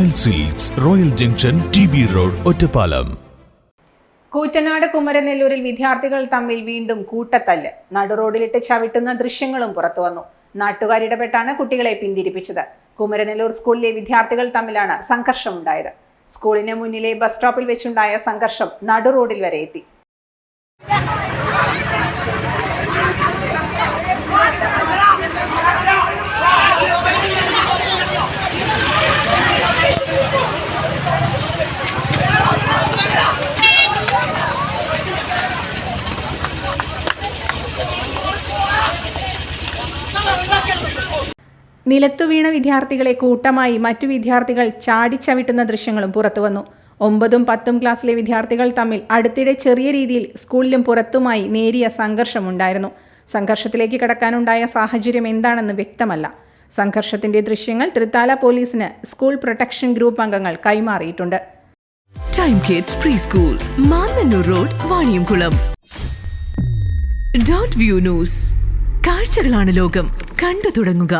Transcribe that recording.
Royal Silks, Royal junction, TB road, Ottapalam. Koottanad കുമരനെല്ലൂരിൽ വിദ്യാർത്ഥികൾ തമ്മിൽ വീണ്ടും കൂട്ടത്തല്ല്. നടുറോഡിലിട്ട് ചവിട്ടുന്ന ദൃശ്യങ്ങളും പുറത്തുവന്നു. നാട്ടുകാരിടപെട്ടാണ് കുട്ടികളെ പിന്തിരിപ്പിച്ചത്. കുമരനെല്ലൂർ സ്കൂളിലെ വിദ്യാർത്ഥികൾ തമ്മിലാണ് സംഘർഷമുണ്ടായത്. സ്കൂളിന് മുന്നിലെ ബസ് സ്റ്റോപ്പിൽ വെച്ചുണ്ടായ സംഘർഷം നടുറോഡിൽ വരെ എത്തി. നിലത്തു വീണ വിദ്യാർത്ഥികളെ കൂട്ടമായി മറ്റു വിദ്യാർത്ഥികൾ ചാടിച്ചവിട്ടുന്ന ദൃശ്യങ്ങളും പുറത്തുവന്നു. 9ഉം 10ഉം ക്ലാസ്സിലെ വിദ്യാർത്ഥികൾ തമ്മിൽ അടുത്തിടെ ചെറിയ രീതിയിൽ സ്കൂളിലും പുറത്തുമായി നേരിയ സംഘർഷമുണ്ടായിരുന്നു. സംഘർഷത്തിലേക്ക് കടക്കാനുണ്ടായ സാഹചര്യം എന്താണെന്ന് വ്യക്തമല്ല. സംഘർഷത്തിന്റെ ദൃശ്യങ്ങൾ തൃത്താല പോലീസിന് സ്കൂൾ പ്രൊട്ടക്ഷൻ ഗ്രൂപ്പ് അംഗങ്ങൾ കൈമാറിയിട്ടുണ്ട്. Time kids pre school, Mannannur road, Vaniyamkulam. Dot view news. കാഴ്ചകളാണ് ലോകം, കണ്ടു തുടങ്ങുക.